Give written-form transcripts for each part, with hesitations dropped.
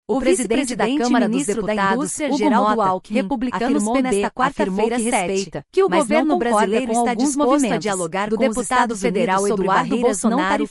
O presidente da Câmara dos Deputados, Geraldo Alckmin, republicano nesta quarta-feira que o governo brasileiro está disposto a dialogar com o deputado federal Eduardo Bolsonaro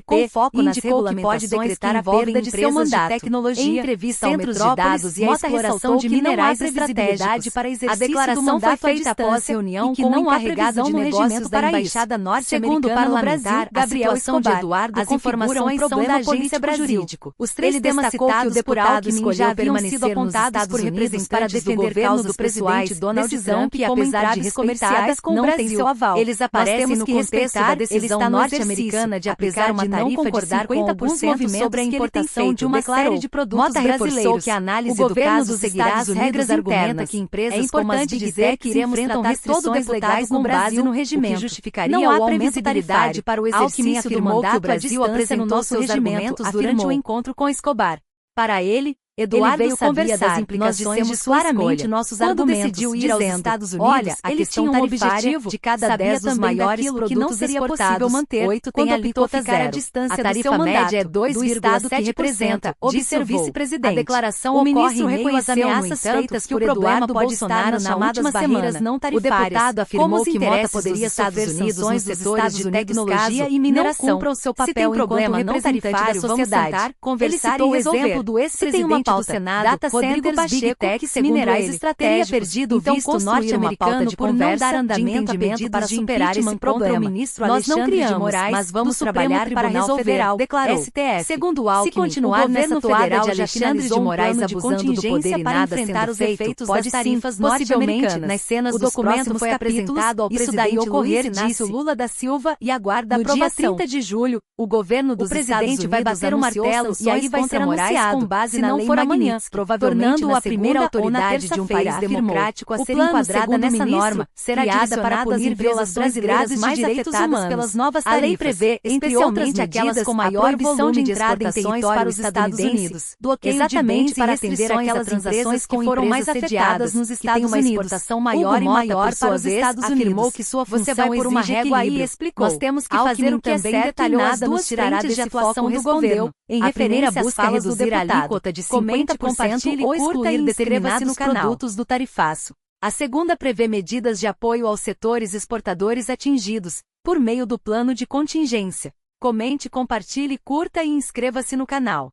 com foco nas regulamentações que envolvem empresas de tecnologia, em entrevista ao Metrópolis, e a exploração de minerais estratégicos. A declaração foi feita após reunião com o encarregado de negócios da Embaixada Norte-Americana no Brasil, Gabriel Escobar. As informações são da Agência Brasil. Os três temas citados por Alckmin já haviam sido apontados por representantes para defender causas pessoais Donald Trump, que apesar de respeitadas com não tem seu aval. Eles aparecem no contexto da decisão norte-americana de aplicar uma tarifa de 50% sobre a importação de uma série de produtos brasileiros. Que a análise do caso seguirá as regras internas que empresas como as Big Tech que iremos tratar restrições legais com base no regimento. Justificaria não há previsibilidade para o exercício do mandato que o Brasil apresentou seus argumentos durante o encontro com Escobar. Para ele, Eduardo veio conversar das implicações. Nós dissemos claramente nossos argumentos, decidiu ir aos Estados Unidos. Olha, a questão tarifária de cada 10 dos maiores produtos que não seria possível manter. 8 tem alíquota zero. A distância a tarifa média é 2,7 que representa, disse o vice-presidente. A declaração o ministro reconheceu as ameaças feitas por Eduardo Bolsonaro na última barreiras não tarifárias. O deputado afirmou que Mota poderia sofrer sanções dos setores de tecnologia e mineração. Não cumpra o seu papel enquanto representante da sociedade. Conversar e resolver. Do ex-presidente do Senado, data Rodrigo Pacheco, minerais estratégicos, teria perdido o visto norte-americano por não dar andamento a pedidos para superar esse problema. Nós não criamos, mas vamos trabalhar para resolver, declarou. STF. Segundo Alckmin, se continuar nessa toada de Alexandre de Moraes abusando do poder para enfrentar os efeitos das tarifas norte-americanas, nas cenas o documento foi apresentado ao presidente ocorrer, disse Lula da Silva, e aguarda aprovação. No dia 30 de julho, o governo dos Estados vai bater o martelo e aí vai ser anunciado com base na lei amanhã, tornando-o a primeira autoridade de um país democrático a ser enquadrada nessa norma, será criada para punir violações graves mais direitos humanos pelas novas tarifas. A lei prevê, especialmente aquelas com maior volume de entrada em território para os Estados Unidos, exatamente para atender aquelas transações que foram mais afetadas nos Estados Unidos. Uma exportação maior e maior para os Estados Unidos. Afirmou que sua função vai por uma régua aí e explicou. Nós temos que fazer o que é certo e nada nos tirará de atuação do governo. Em referência à busca reduzir a alíquota de 50%, compartilhe ou excluir determinados produtos do tarifaço. A segunda prevê medidas de apoio aos setores exportadores atingidos, por meio do plano de contingência. Comente, compartilhe, curta e inscreva-se no canal.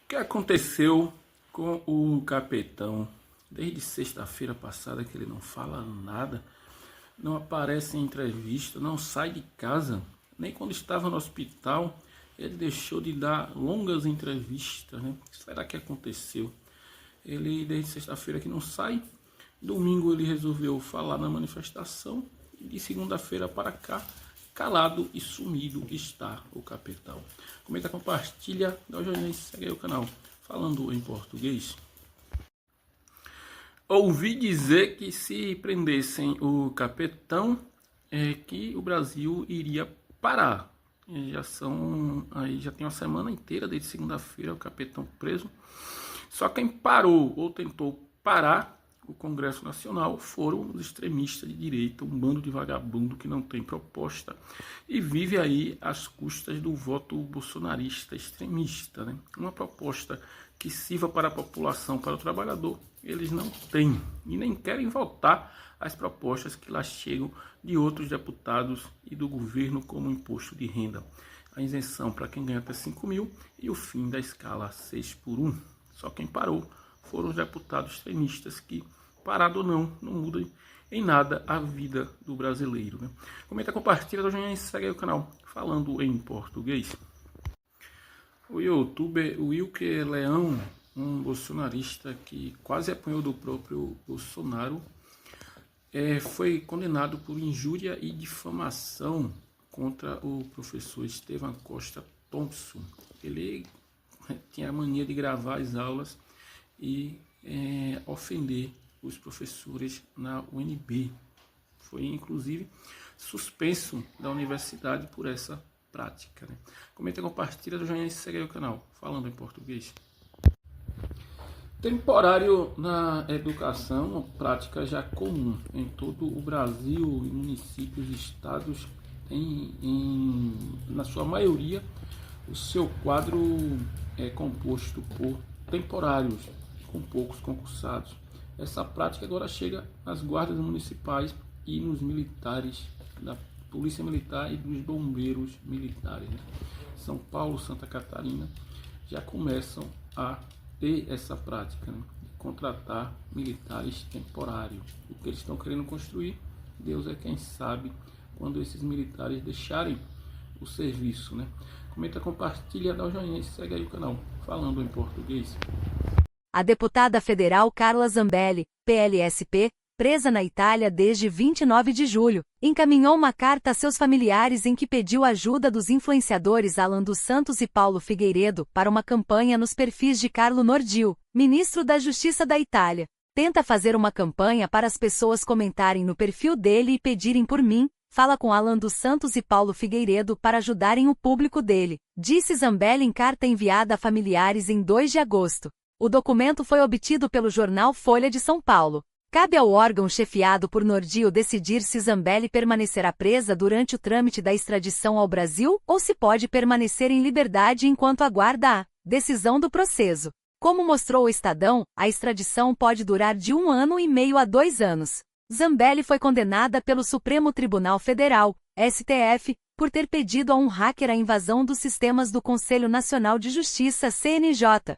O que aconteceu com o capitão? Desde sexta-feira passada que ele não fala nada, não aparece em entrevista, não sai de casa, nem quando estava no hospital. Ele deixou de dar longas entrevistas, né? Será que aconteceu? Ele desde sexta-feira que não sai, domingo ele resolveu falar na manifestação e de segunda-feira para cá, calado e sumido está o capitão. Comenta, compartilha, dá o joinha e segue aí o canal. Falando em português, ouvi dizer que se prendessem o capitão, que o Brasil iria parar. Já tem uma semana inteira, desde segunda-feira, o capitão preso. Só quem parou ou tentou parar o Congresso Nacional foram os extremistas de direita, um bando de vagabundo que não tem proposta e vive aí às custas do voto bolsonarista extremista, né? Uma proposta que sirva para a população, para o trabalhador, eles não têm e nem querem votar as propostas que lá chegam de outros deputados e do governo, como o imposto de renda, a isenção para quem ganha até 5 mil e o fim da escala 6x1. Só quem parou foram os deputados extremistas que, parado ou não, não mudam em nada a vida do brasileiro, né? Comenta, compartilha, e segue aí o canal. Falando em português, o youtuber Wilker Leão, um bolsonarista que quase apanhou do próprio Bolsonaro, foi condenado por injúria e difamação contra o professor Estevam Costa Thompson. Ele tinha a mania de gravar as aulas e ofender os professores na UNB. Foi, inclusive, suspenso da universidade por essa prática, né? Comenta, compartilha, do joinha e segue aí o canal. Falando em português. Temporário na educação, uma prática já comum em todo o Brasil, em municípios e estados, na sua maioria, O seu quadro é composto por temporários, com poucos concursados. Essa prática agora chega às guardas municipais e nos militares, da Polícia Militar e dos bombeiros militares. São Paulo, Santa Catarina já começam a ter essa prática, de contratar militares temporários. O que eles estão querendo construir, Deus é quem sabe quando esses militares deixarem o serviço, Comenta, compartilha, dá o joinha e segue aí o canal Falando em Português. A deputada federal Carla Zambelli, PLSP, presa na Itália desde 29 de julho, encaminhou uma carta a seus familiares em que pediu ajuda dos influenciadores Alan dos Santos e Paulo Figueiredo para uma campanha nos perfis de Carlo Nordio, ministro da Justiça da Itália. Tenta fazer uma campanha para as pessoas comentarem no perfil dele e pedirem por mim. Fala com Alan dos Santos e Paulo Figueiredo para ajudarem o público dele, disse Zambelli em carta enviada a familiares em 2 de agosto. O documento foi obtido pelo jornal Folha de São Paulo. Cabe ao órgão chefiado por Nordio decidir se Zambelli permanecerá presa durante o trâmite da extradição ao Brasil ou se pode permanecer em liberdade enquanto aguarda a decisão do processo. Como mostrou o Estadão, a extradição pode durar de 1 ano e meio a 2 anos. Zambelli foi condenada pelo Supremo Tribunal Federal, STF, por ter pedido a um hacker a invasão dos sistemas do Conselho Nacional de Justiça, CNJ,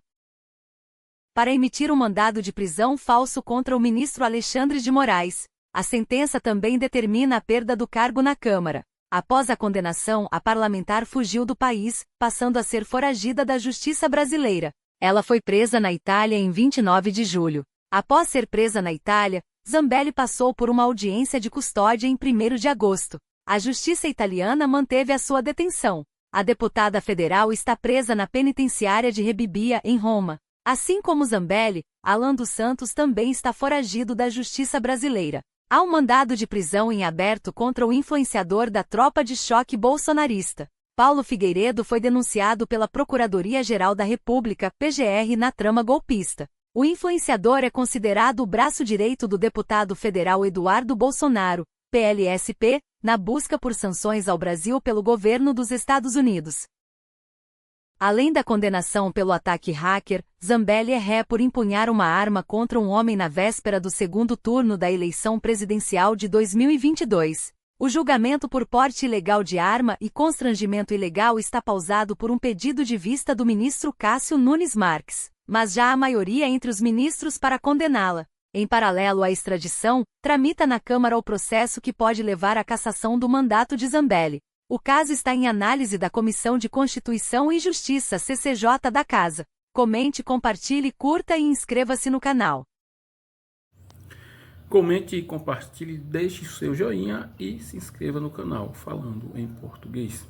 para emitir um mandado de prisão falso contra o ministro Alexandre de Moraes. A sentença também determina a perda do cargo na Câmara. Após a condenação, a parlamentar fugiu do país, passando a ser foragida da justiça brasileira. Ela foi presa na Itália em 29 de julho. Após ser presa na Itália, Zambelli passou por uma audiência de custódia em 1º de agosto. A justiça italiana manteve a sua detenção. A deputada federal está presa na penitenciária de Rebibbia, em Roma. Assim como Zambelli, Alan dos Santos também está foragido da justiça brasileira. Há um mandado de prisão em aberto contra o influenciador da tropa de choque bolsonarista. Paulo Figueiredo foi denunciado pela Procuradoria-Geral da República, PGR, na trama golpista. O influenciador é considerado o braço direito do deputado federal Eduardo Bolsonaro, PLSP, na busca por sanções ao Brasil pelo governo dos Estados Unidos. Além da condenação pelo ataque hacker, Zambelli é ré por empunhar uma arma contra um homem na véspera do 2º turno da eleição presidencial de 2022. O julgamento por porte ilegal de arma e constrangimento ilegal está pausado por um pedido de vista do ministro Cássio Nunes Marques, mas já há maioria entre os ministros para condená-la. Em paralelo à extradição, tramita na Câmara o processo que pode levar à cassação do mandato de Zambelli. O caso está em análise da Comissão de Constituição e Justiça, CCJ da Casa. Comente, compartilhe, curta e inscreva-se no canal. Comente, compartilhe, deixe seu joinha e se inscreva no canal Falando em Português.